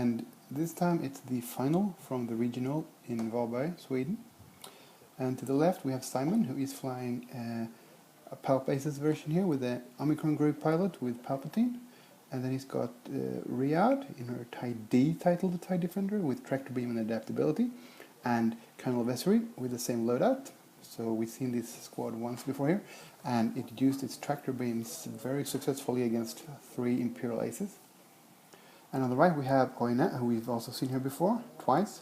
and this time it's the final from the regional in Varberg, Sweden. And to the left we have Simon, who is flying a Palpace's version here with the Omicron group pilot with Palpatine. And then he's got Riyadh in her TIE D title, the TIE Defender, with tractor beam and adaptability, and Colonel Vessery with the same loadout. So we've seen this squad once before here, and it used its tractor beams very successfully against 3 Imperial Aces. And on the right we have Roine, who we've also seen here before, twice.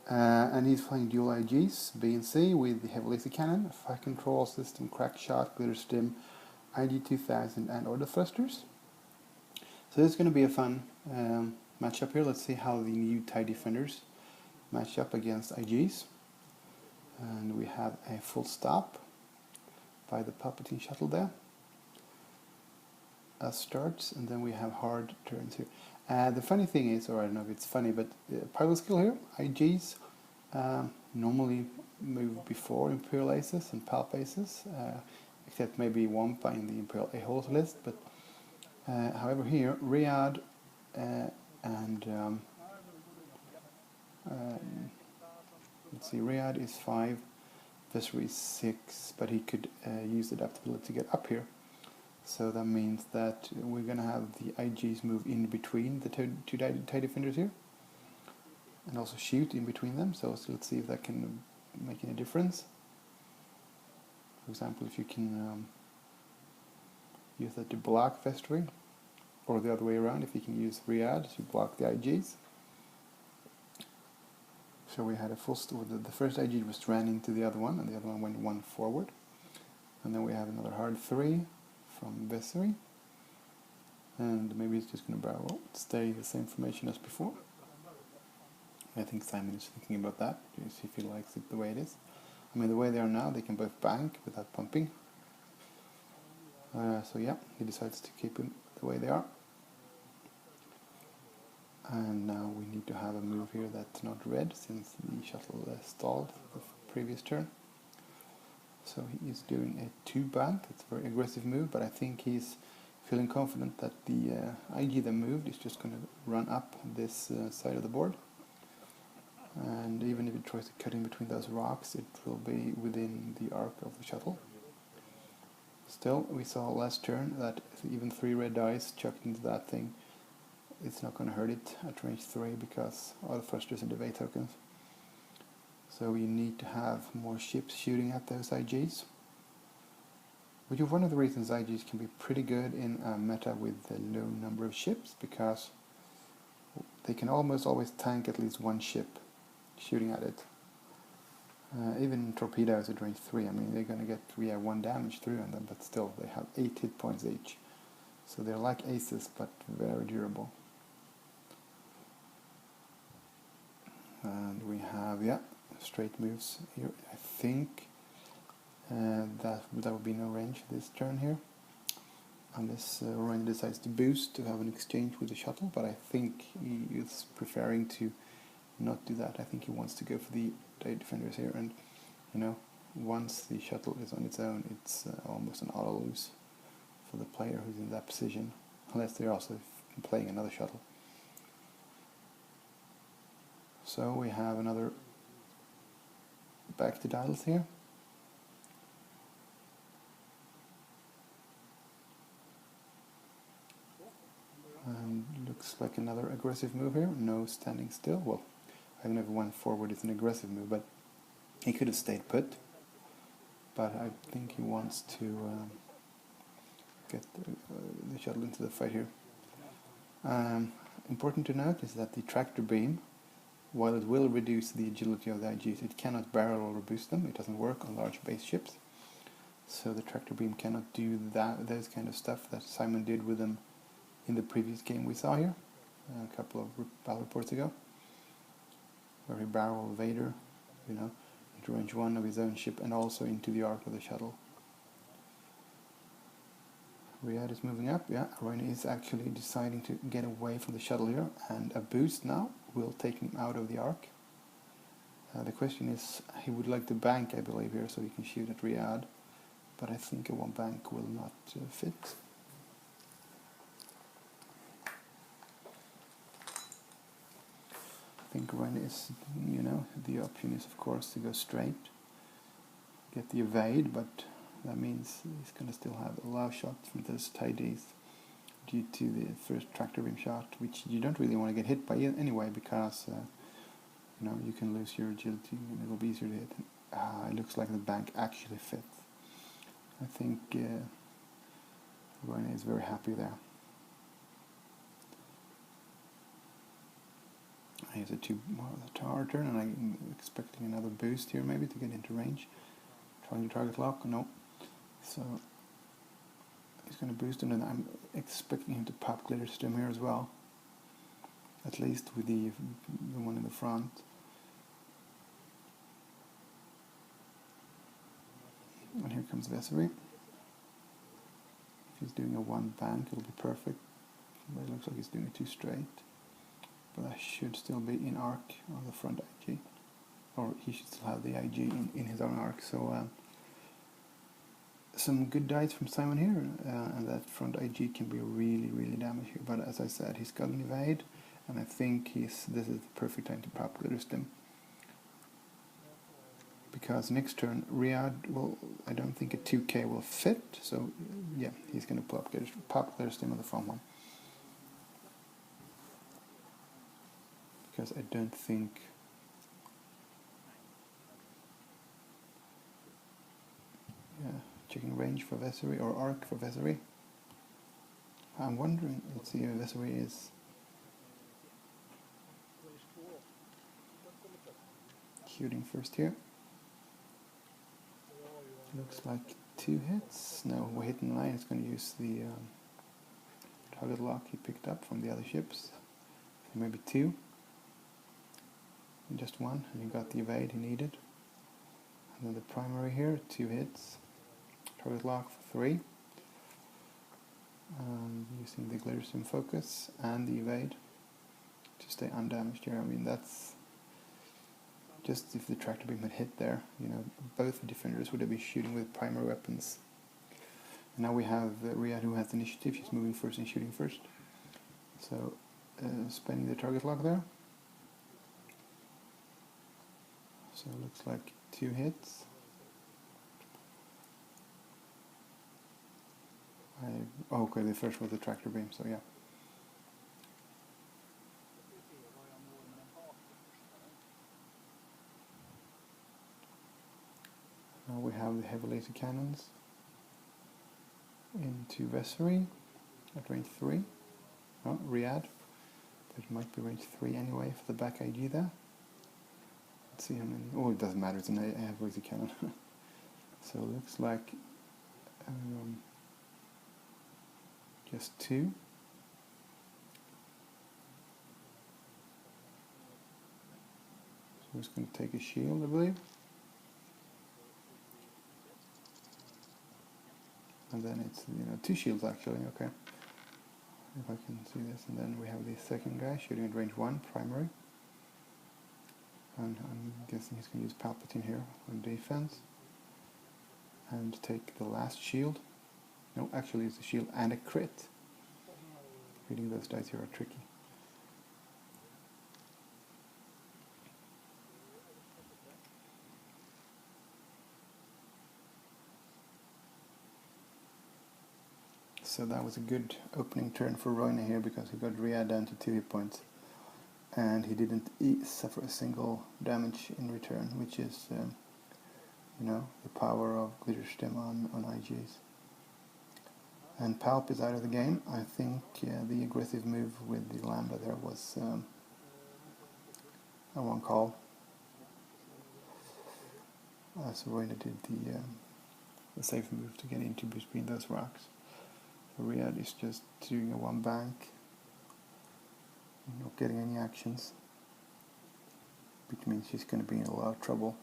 And he's flying dual IGs, B and C, with the heavy laser cannon, fire control system, crack shot, Glitterstim, IG-2000 and Autothrusters. So this is going to be a fun matchup here. Let's see how the new TIE Defenders match up against IGs. And we have a full stop by the Palpatine shuttle there. Starts, and then we have hard turns here. The funny thing is, or I don't know if it's funny, but pilot skill here, IGs normally move before Imperial Aces and Palp Aces, except maybe Wampa in the Imperial A-holes list, but however here, Riyadh and let's see, Riyadh is 5, Vessery is 6, but he could use adaptability to get up here. So that means that we're going to have the IGs move in between the two TIE Defenders here, and also shoot in between them. So let's see if that can make any difference. For example, if you can use that to block Vessery, or the other way around, if you can use Riyadh to block the IGs. So we had a full the first IG was ran into the other one, and the other one went 1 forward. And then we have another hard 3 from Vessery. And maybe it's just going to barrel, stay the same formation as before. I think Simon is thinking about that, to see if he likes it the way it is. I mean, the way they are now, they can both bank without pumping. So yeah, he decides to keep them the way they are. And now we need to have a move here that's not red, since the shuttle stalled the previous turn. So he is doing a 2 bank. It's a very aggressive move, but I think he's feeling confident that the IG that moved is just going to run up this side of the board. And even if it tries to cut in between those rocks, it will be within the arc of the shuttle. Still, we saw last turn that even 3 red dice chucked into that thing, it's not going to hurt it at range 3 because Autothrusters and Delay tokens. So you need to have more ships shooting at those IGs. Which is one of the reasons IGs can be pretty good in a meta with a low number of ships, because they can almost always tank at least 1 ship shooting at it. Even torpedoes at range 3, I mean, they're going to get 1 damage through on them, but still they have 8 hit points each. So they're like aces, but very durable. And we have, yeah, straight moves here. I think that would be no range this turn here, unless Roine decides to boost to have an exchange with the shuttle, but I think he is preferring to not do that. I think he wants to go for the TIE Defenders here, and you know, once the shuttle is on its own, it's almost an auto lose for the player who's in that position, unless they're also playing another shuttle. So we have another back to dials here. And looks like another aggressive move here. No standing still. Well, I don't know if 1 forward is an aggressive move, but he could have stayed put. But I think he wants to get the shuttle into the fight here. Important to note is that the tractor beam, while it will reduce the agility of the IGs, it cannot barrel or boost them. It doesn't work on large base ships. So the tractor beam cannot do those kind of stuff that Simon did with them in the previous game we saw here, a couple of battle reports ago, where he barreled Vader, you know, into range 1 of his own ship and also into the arc of the shuttle. Riyadh is moving up. Yeah, Roine is actually deciding to get away from the shuttle here, and a boost now will take him out of the arc. The question is, he would like to bank, I believe, here, so he can shoot at Riyadh, but I think a 1 bank will not fit. think Roine is, the option is of course to go straight, get the evade, but that means he's going to still have a lot of shots from those tidies due to the first tractor beam shot, which you don't really want to get hit by anyway, because you can lose your agility and it'll be easier to hit. It looks like the bank actually fits. I think Roine is very happy there. Here's a tower turn, and I'm expecting another boost here maybe to get into range. Trying to target lock, no. So he's going to boost, and then I'm expecting him to pop Glitterstim here as well. At least with the one in the front. And here comes Vessery. If he's doing a one bank, it'll be perfect. But it looks like he's doing a two straight. But that should still be in arc on the front IG. Or he should still have the IG in his own arc. So some good dice from Simon here, and that front IG can be really, really damaged here. But as I said, he's got an evade, and I think this is the perfect time to pop Glitterstim. Because next turn, Riyadh will, I don't think a 2k will fit, so yeah, he's going to pop Glitterstim on the front one. Because I don't think checking range for Vessery or arc for Vessery. I'm wondering, let's see if Vessery is shooting first here. Looks like 2 hits. No, we're hitting 9. It's going to use the target lock he picked up from the other ships. So maybe 2. And just 1, and he got the evade he needed. And then the primary here, 2 hits. Target lock for 3. Using the Glitterstim focus and the evade to stay undamaged here. I mean, that's just if the tractor beam had hit there, both defenders would have been shooting with primary weapons. And now we have Ryad, who has initiative. She's moving first and shooting first. So, spending the target lock there. So it looks like 2 hits. Okay, the first was the tractor beam, so yeah. Now we have the heavy laser cannons into Vessery at range 3. Oh, Riyadh, but it might be range 3 anyway for the back IG there. Let's see how many. Oh, it doesn't matter, it's a heavy laser cannon. So it looks like just 2. So we're just going to take a shield, I believe. And then it's 2 shields actually, okay. If I can see this, and then we have the second guy shooting at range 1, primary. And I'm guessing he's going to use Palpatine here on defense. And take the last shield. No, actually it's a shield and a crit. Reading those dice here are tricky. So that was a good opening turn for Roine here, because he got Ryad down to 2 hit points. And he didn't suffer a single damage in return, which is, the power of Glitterstim on IGs. And Palp is out of the game. I think the aggressive move with the Lambda there was a one call. So Roine did the safe move to get into between those rocks. So Riyadh is just doing a one bank, not getting any actions, which means she's going to be in a lot of trouble.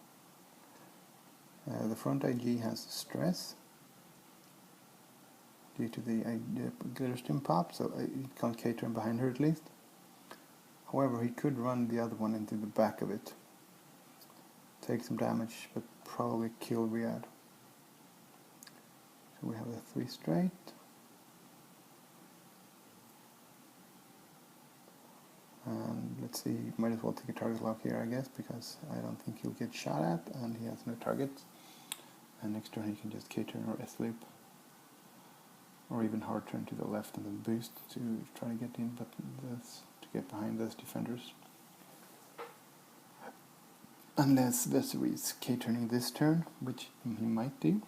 The front IG has stress due to the Glitterstim pop, so it can't cater him behind her at least. However, he could run the other one into the back of it, take some damage, but probably kill Riyadh. So we have a 3 straight. And let's see, might as well take a target lock here, I guess, because I don't think he'll get shot at, and he has no target. And next turn he can just K-turn or S-loop, or even hard turn to the left and then boost to try to get in, but to get behind those defenders. Unless Vessery is K-turning this turn, which he might do.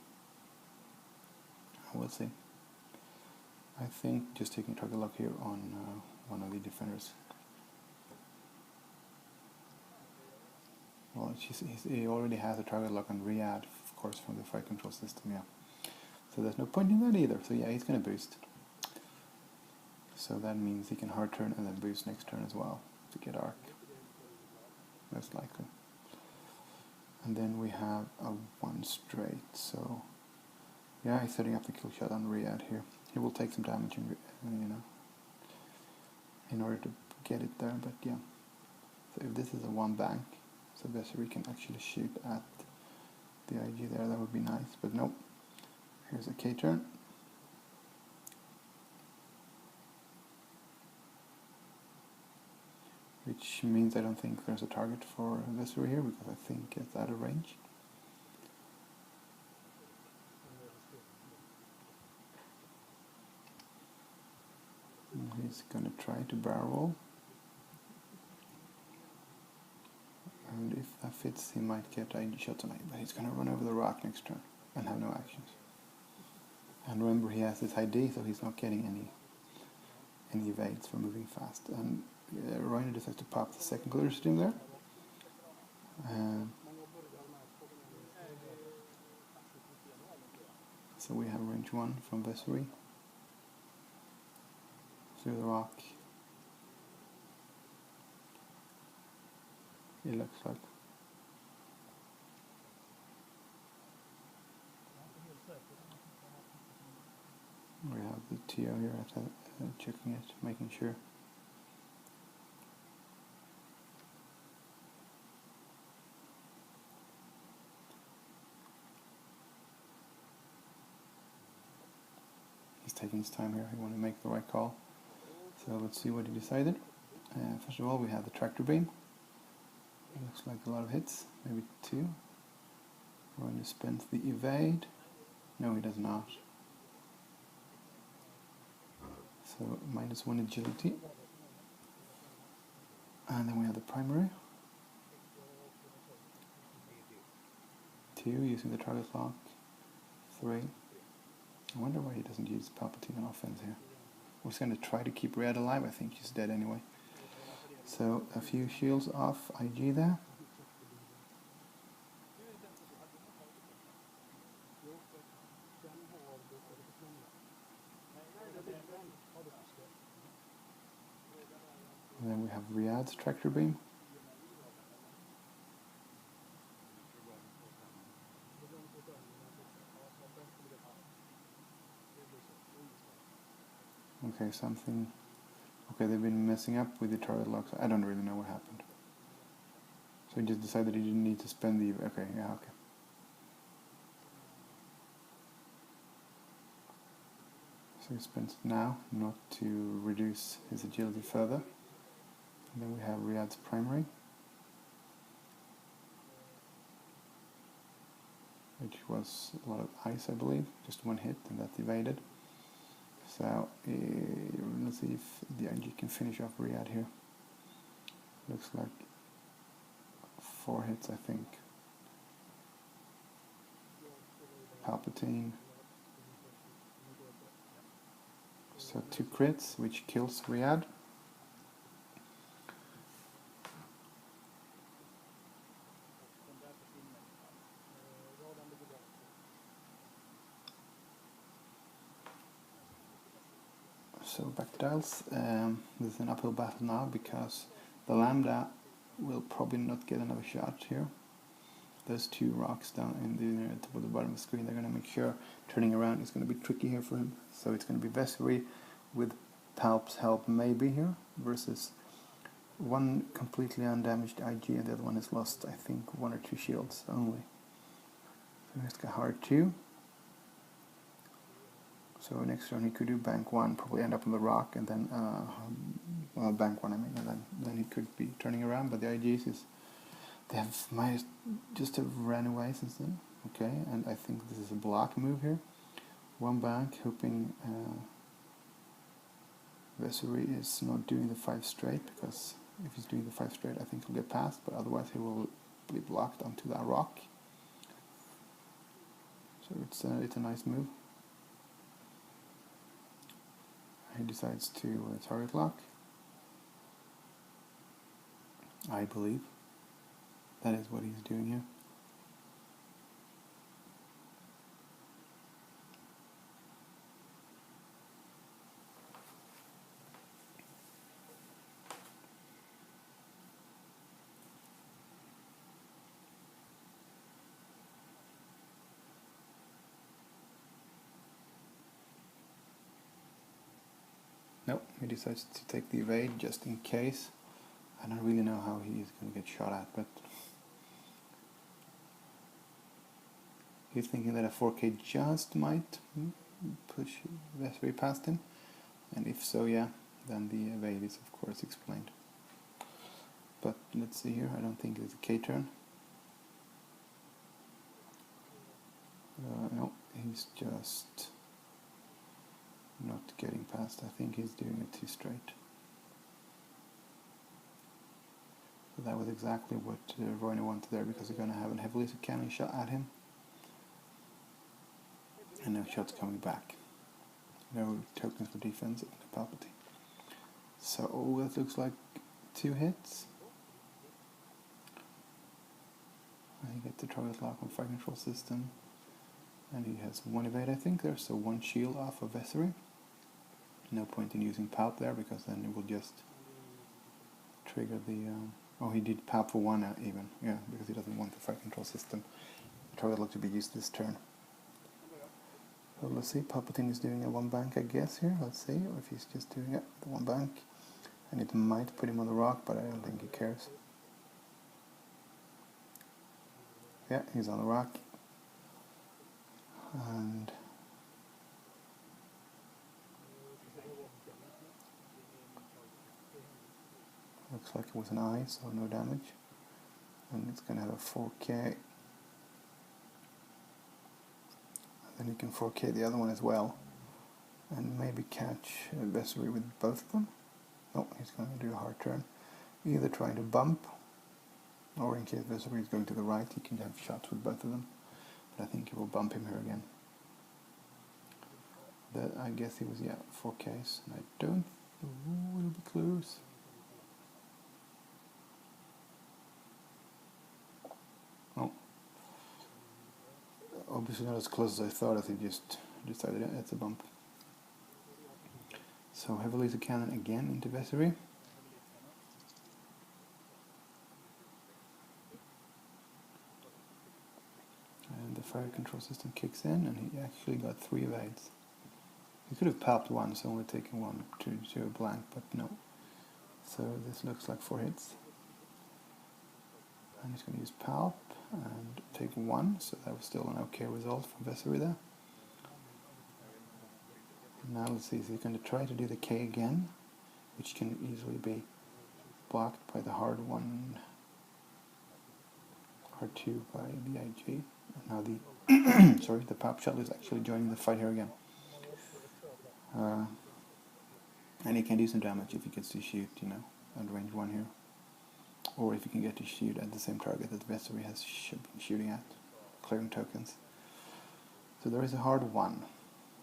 We'll see. I think just taking target lock here on one of the defenders. Well, he already has a target lock on Riyadh, of course, from the fire control system, yeah. So there's no point in that either. So yeah, he's going to boost. So that means he can hard turn and then boost next turn as well to get arc, most likely. And then we have a 1 straight. So yeah, he's setting up the kill shot on Ryad here. He will take some damage, in order to get it there. But yeah, so if this is a 1 bank, so Vessery can actually shoot at the IG there. That would be nice, but nope. Here's a K-turn. Which means I don't think there's a target for Vessery here, because I think it's out of range. And he's going to try to barrel roll. And if that fits, he might get IG shot tonight, but he's going to run over the rock next turn and have no actions. And remember, he has this ID, so he's not getting any evades for moving fast. And Roine decides to pop the second Glitterstim there. So we have range 1 from Vessery. Through the rock. It looks like. We have the TO here, checking it, making sure. He's taking his time here, he wants to make the right call. So let's see what he decided. First of all, we have the tractor beam. It looks like a lot of hits, maybe 2. Roine spends the evade. No, he does not. So -1 agility. And then we have the primary. 2 using the target lock. 3. I wonder why he doesn't use Palpatine on offense here. We're going to try to keep Riyadh alive. I think he's dead anyway. So a few shields off IG there. And then we have Riyadh's tractor beam. Okay, something. Okay, they've been messing up with the target locks. I don't really know what happened. So he just decided he didn't need to spend the. Okay, yeah, okay. So he spends now, not to reduce his agility further. And then we have Riyadh's primary, which was a lot of ice, I believe. Just 1 hit, and that's evaded. So let's see if the IG can finish off Riyadh here. Looks like 4 hits, I think. Palpatine. So 2 crits, which kills Riyadh. So back to dials. This is an uphill battle now because the Lambda will probably not get another shot here. Those 2 rocks down in the top of the bottom of the screen, they're going to make sure turning around is going to be tricky here for him. So it's going to be Vessery with Palp's help maybe here versus 1 completely undamaged IG, and the other one has lost, I think, 1 or 2 shields only. So he's got hard 2. So next turn he could do bank 1, probably end up on the rock, and then well, bank one I mean, and then he could be turning around, but the IGs is, they have just have ran away since then, okay, and I think this is a block move here. One bank, hoping Vessery is not doing the 5 straight, because if he's doing the 5 straight I think he'll get past, but otherwise he will be blocked onto that rock. So it's a nice move. He decides to target lock, I believe. That is what he's doing here. Nope, he decides to take the evade just in case. I don't really know how he is going to get shot at, but he's thinking that a 4K just might push Vessery past him, and if so, yeah, then the evade is of course explained. But let's see here, I don't think it's a K turn. No, he's just not getting past. I think he's doing it 2 straight. So that was exactly what Roine wanted there, because they're going to have a heavily cannon shot at him. And no shots coming back. No tokens for defense of the Palpatine. So that looks like 2 hits. He gets the target lock on fire control system. And he has 1 evade, I think, there, so 1 shield off of Vessery. No point in using Palp there, because then it will just trigger the... oh, he did Palp for 1 even, yeah, because he doesn't want the fire control system target lock to be used this turn. So let's see, Palpatine is doing a 1 bank, I guess, here. Let's see, or if he's just doing the 1 bank. And it might put him on the rock, but I don't think he cares. Yeah, he's on the rock. And looks like it was an eye, so no damage. And it's going to have a 4K. And then you can 4K the other one as well. And maybe catch Vessery with both of them. No, he's going to do a hard turn. Either trying to bump, or in case Vessery is going to the right, he can have shots with both of them. But I think he will bump him here again. That, I guess he was, 4Ks. And I don't... Ooh, it'll be close. Oh. Obviously not as close as I thought, as he just decided it's a bump. So heavily laser cannon again into Vessery. And the fire control system kicks in, and he actually got 3 evades. He could have palped 1, so only taken 1 to a blank, but no. So this looks like 4 hits. And he's going to use palp and take 1, so that was still an okay result from Vessery there. Now let's see, so he's going to try to do the K again, which can easily be blocked by the hard 1, hard 2 by the IG. And now the sorry, the pop shuttle is actually joining the fight here again. And he can do some damage if he gets to shoot, at range 1 here. Or if he can get to shoot at the same target that Vessery has been shooting at, clearing tokens. So there is a hard 1.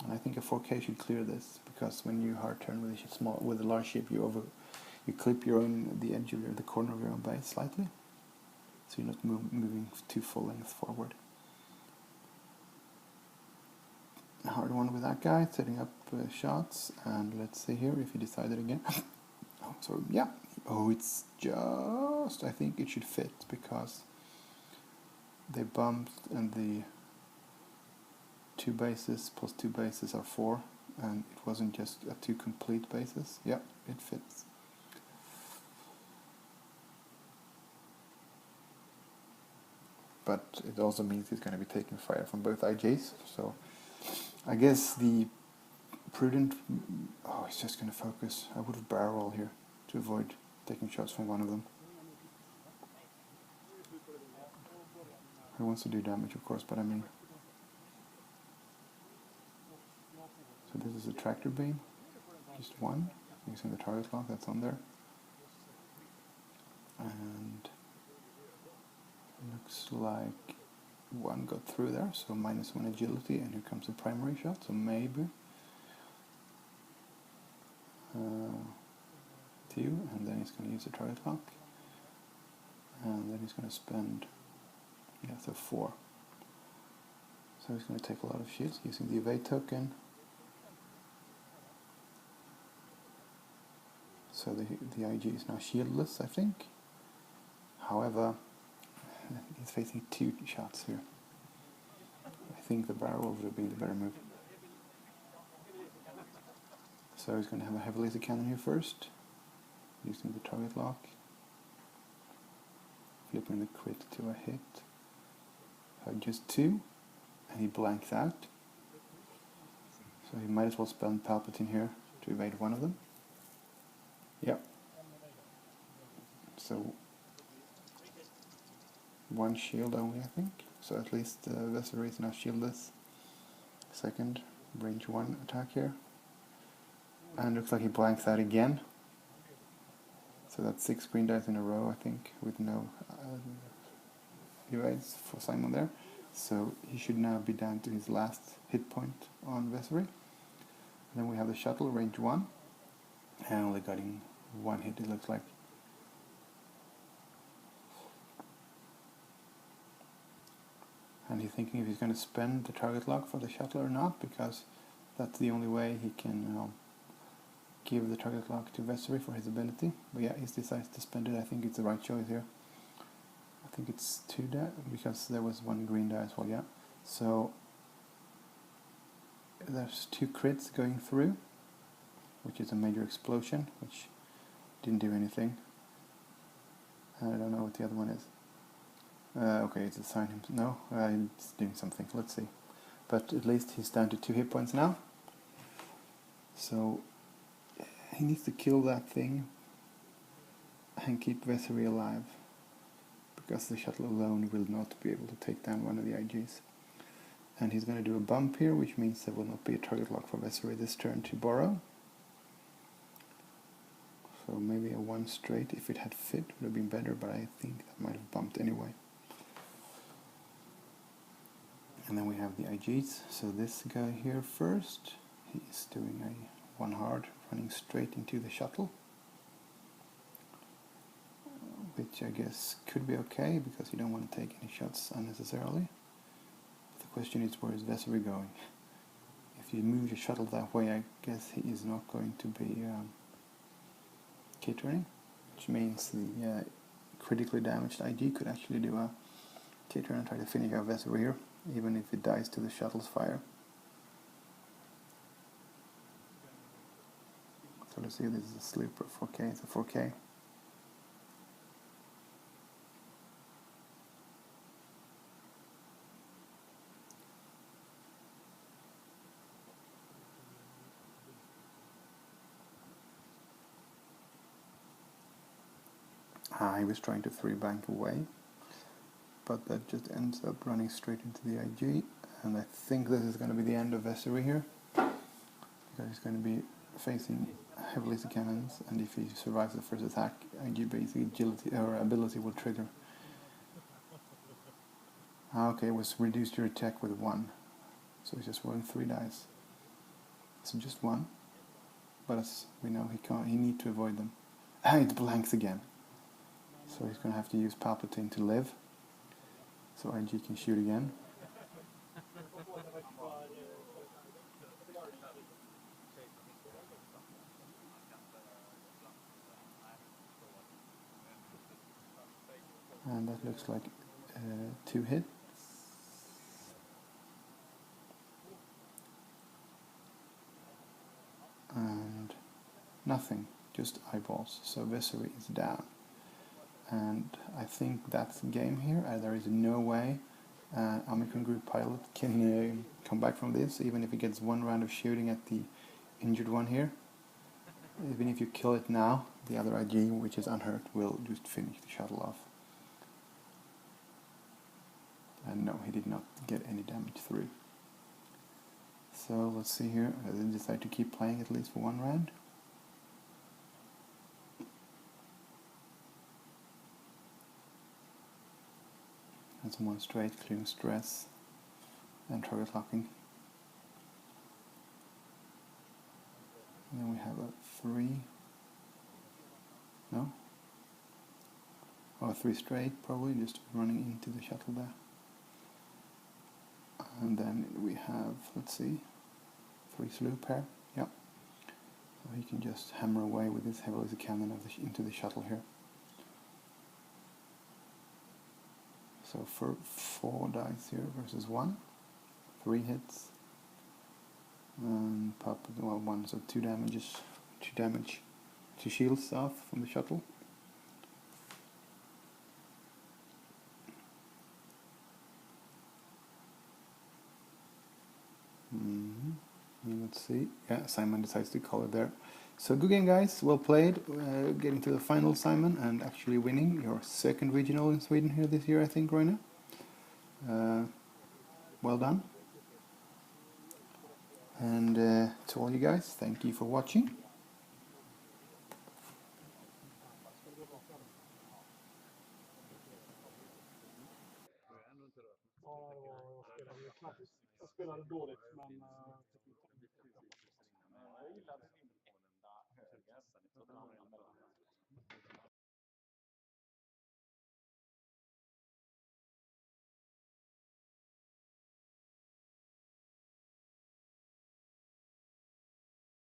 And I think a 4K should clear this, because when you hard turn with a large ship, you clip the edge of the corner of your own base slightly, so you're not moving too full length forward. A hard 1 with that guy, setting up shots, and let's see here if he decided again. Oh, sorry, yeah. Oh, it's just... I think it should fit, because they bumped, and the 2 bases plus 2 bases are 4, and it wasn't just a 2 complete bases. Yep, it fits. But it also means he's going to be taking fire from both IJs, so I guess the prudent... Oh, he's just going to focus. I would have barrel roll here. to avoid taking shots from one of them. He wants to do damage, of course, but I mean... So this is a tractor beam, just one, using the target lock that's on there. And looks like one got through there, so -1 agility, and here comes a primary shot, so maybe 2, and then he's going to use a target lock, and then he's going to spend, yeah, so 4. So he's going to take a lot of shields using the evade token. So the IG is now shieldless, I think. However, he's facing 2 shots here. I think the barrel would have been the better move. So he's going to have a heavy laser cannon here first, using the target lock, flipping the crit to a hit. So just 2, and he blanks out. So he might as well spend Palpatine here to evade one of them. Yep. So 1 shield only, I think. So at least Vessery is now shieldless. Second, range 1 attack here. And looks like he blanks out again. So that's 6 green dice in a row, I think, with no evades for Simon there. So he should now be down to his last hit point on Vessery. Then we have the shuttle, range 1. And only getting 1 hit, it looks like. And he's thinking if he's going to spend the target lock for the shuttle or not, because that's the only way he can give the target lock to Vessery for his ability. But yeah, he decides to spend it. I think it's the right choice here. I think it's 2 die, because there was 1 green die as well, yeah. So there's 2 crits going through, which is a major explosion, which didn't do anything. I don't know what the other one is. Okay, it's assigned him. No, it's doing something. Let's see. But at least he's down to 2 hit points now. So he needs to kill that thing and keep Vessery alive, because the shuttle alone will not be able to take down one of the IGs. And he's going to do a bump here, which means there will not be a target lock for Vessery this turn to borrow. So maybe a 1 straight, if it had fit, would have been better, but I think that might have bumped anyway. And then we have the IGs. So this guy here first, he's doing a 1 hard, running straight into the shuttle, which I guess could be okay, because you don't want to take any shots unnecessarily. But the question is, where is Vessery going? If you move your shuttle that way, I guess he is not going to be K-turning, which means the critically damaged IG could actually do a K-turn and try to finish out Vessery here, even if it dies to the shuttle's fire. So let's see, this is a sleeper 4K, it's a 4K. He was trying to 3-bank away, but that just ends up running straight into the IG, and I think this is going to be the end of Vessery here, because he's going to be facing heavy laser cannons, and if he survives the first attack, IG basic agility or ability will trigger. Okay, it was reduced your attack with 1, so he's just rolling 3 dice. So just 1, but as we know, he need to avoid them. It blanks again. So he's going to have to use Palpatine to live, so IG can shoot again. And that looks like 2 hits. And nothing, just eyeballs. So Vessery is down. And I think that's the game here. There is no way Omicron group pilot can come back from this, even if he gets 1 round of shooting at the injured one here. Even if you kill it now, the other IG, which is unhurt, will just finish the shuttle off. And no, he did not get any damage through. So let's see here. I decide to keep playing at least for one round. And some more straight, clearing stress and target locking. And then we have a 3. No? Or 3 straight, probably, just running into the shuttle there. And then we have, let's see, 3 sloop here. Yep. So he can just hammer away with his heavy laser cannon into the shuttle here. So for 4 dice here versus 1, 3 hits. And Palpatine, well, 1, so 2 damages, 2 shields off from the shuttle. Let's see. Yeah, Simon decides to call it there. So good game, guys. Well played. Getting to the final, Simon, and actually winning your 2nd regional in Sweden here this year, I think, Roine. Well done. And to all you guys, thank you for watching. Jag spelade dåligt, men jag gillade nivån där höga.